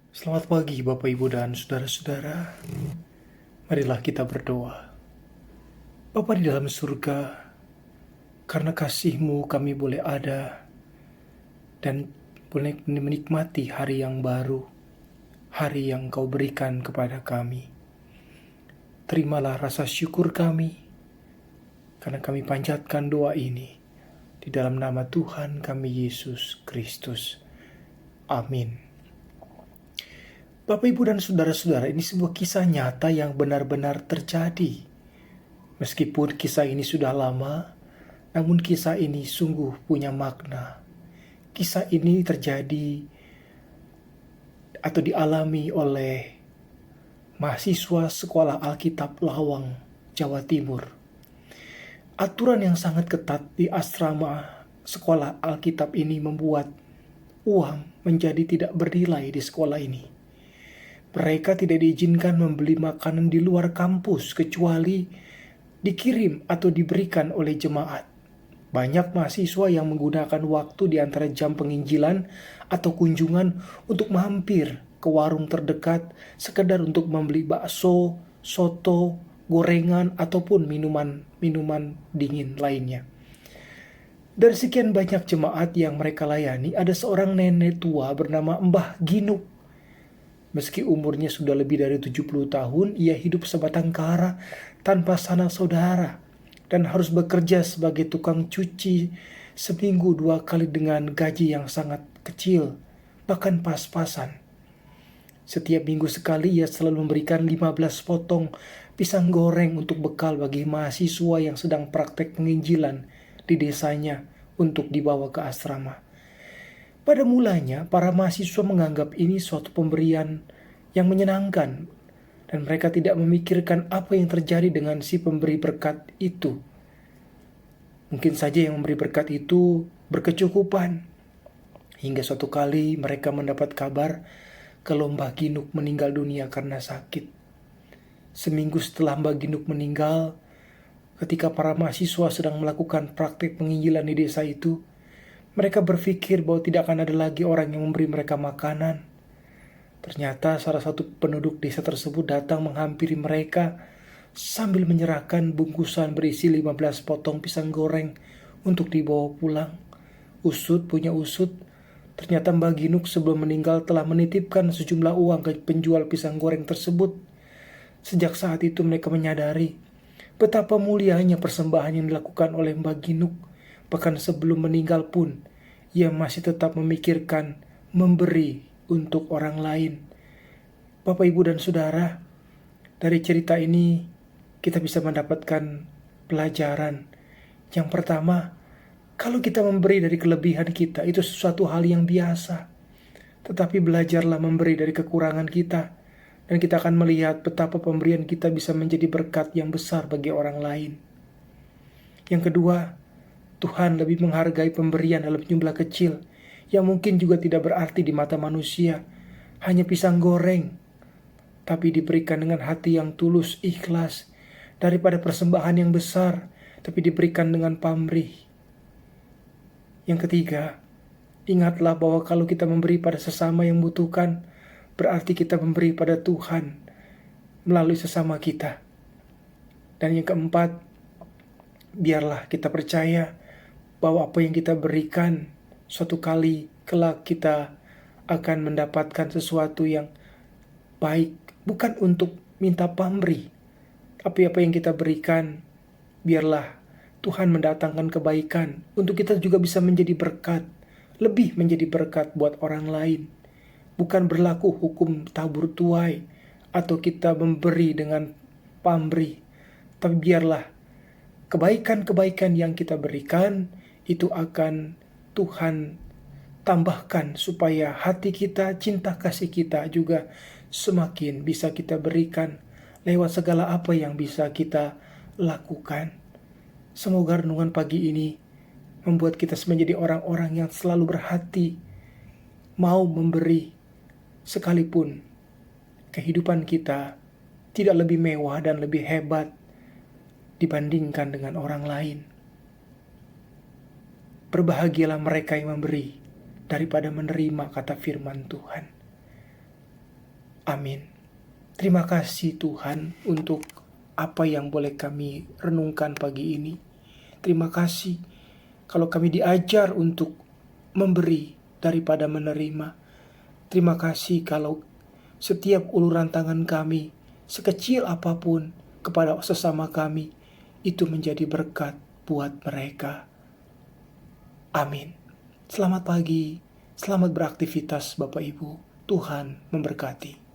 Selamat pagi Bapak Ibu dan Saudara-saudara. Marilah kita berdoa. Bapa di dalam surga, karena kasih-Mu kami boleh ada dan boleh menikmati hari yang baru, hari yang Kau berikan kepada kami. Terimalah rasa syukur kami, karena kami panjatkan doa ini di dalam nama Tuhan kami Yesus Kristus. Amin. Bapak Ibu dan Saudara-saudara, ini sebuah kisah nyata yang benar-benar terjadi. Meskipun kisah ini sudah lama, namun kisah ini sungguh punya makna. Kisah ini terjadi atau dialami oleh mahasiswa Sekolah Alkitab Lawang, Jawa Timur. Aturan yang sangat ketat di asrama Sekolah Alkitab ini membuat uang menjadi tidak bernilai di sekolah ini. Mereka tidak diizinkan membeli makanan di luar kampus kecuali dikirim atau diberikan oleh jemaat. Banyak mahasiswa yang menggunakan waktu di antara jam penginjilan atau kunjungan untuk mampir ke warung terdekat sekedar untuk membeli bakso, soto, gorengan, ataupun minuman dingin lainnya. Dari sekian banyak jemaat yang mereka layani, ada seorang nenek tua bernama Mbah Ginuk. Meski umurnya sudah lebih dari 70 tahun, ia hidup sebatang kara tanpa sanak saudara dan harus bekerja sebagai tukang cuci seminggu 2 kali dengan gaji yang sangat kecil, bahkan pas-pasan. Setiap minggu sekali ia selalu memberikan 15 potong pisang goreng untuk bekal bagi mahasiswa yang sedang praktek penginjilan di desanya untuk dibawa ke asrama. Pada mulanya, para mahasiswa menganggap ini suatu pemberian yang menyenangkan, dan mereka tidak memikirkan apa yang terjadi dengan si pemberi berkat itu. Mungkin saja yang memberi berkat itu berkecukupan. Hingga suatu kali mereka mendapat kabar kalau Mbah Ginuk meninggal dunia karena sakit. Seminggu setelah Mbah Ginuk meninggal, ketika para mahasiswa sedang melakukan praktik penginjilan di desa itu, mereka berpikir bahwa tidak akan ada lagi orang yang memberi mereka makanan. Ternyata salah satu penduduk desa tersebut datang menghampiri mereka sambil menyerahkan bungkusan berisi 15 potong pisang goreng untuk dibawa pulang. Usut punya usut, ternyata Mbah Ginuk sebelum meninggal telah menitipkan sejumlah uang ke penjual pisang goreng tersebut. Sejak saat itu mereka menyadari betapa mulianya persembahan yang dilakukan oleh Mbah Ginuk. Bahkan sebelum meninggal pun, ia masih tetap memikirkan memberi untuk orang lain. Bapak, Ibu, dan Saudara, dari cerita ini kita bisa mendapatkan pelajaran. Yang pertama, kalau kita memberi dari kelebihan kita, itu sesuatu hal yang biasa. Tetapi belajarlah memberi dari kekurangan kita, dan kita akan melihat betapa pemberian kita bisa menjadi berkat yang besar bagi orang lain. Yang kedua, Tuhan lebih menghargai pemberian dalam jumlah kecil yang mungkin juga tidak berarti di mata manusia. Hanya pisang goreng, tapi diberikan dengan hati yang tulus, ikhlas, daripada persembahan yang besar, tapi diberikan dengan pamrih. Yang ketiga, ingatlah bahwa kalau kita memberi pada sesama yang membutuhkan, berarti kita memberi pada Tuhan melalui sesama kita. Dan yang keempat, biarlah kita percaya bahwa apa yang kita berikan suatu kali kelak kita akan mendapatkan sesuatu yang baik, bukan untuk minta pamrih, tapi apa yang kita berikan biarlah Tuhan mendatangkan kebaikan untuk kita juga bisa menjadi berkat, lebih menjadi berkat buat orang lain. Bukan berlaku hukum tabur tuai atau kita memberi dengan pamrih, tapi biarlah kebaikan-kebaikan yang kita berikan itu akan Tuhan tambahkan supaya hati kita, cinta kasih kita juga semakin bisa kita berikan lewat segala apa yang bisa kita lakukan. Semoga renungan pagi ini membuat kita menjadi orang-orang yang selalu berhati mau memberi, sekalipun kehidupan kita tidak lebih mewah dan lebih hebat dibandingkan dengan orang lain. Berbahagialah mereka yang memberi daripada menerima, kata firman Tuhan. Amin. Terima kasih Tuhan untuk apa yang boleh kami renungkan pagi ini. Terima kasih kalau kami diajar untuk memberi daripada menerima. Terima kasih kalau setiap uluran tangan kami, sekecil apapun kepada sesama kami, itu menjadi berkat buat mereka. Amin. Selamat pagi, selamat beraktivitas Bapak Ibu. Tuhan memberkati.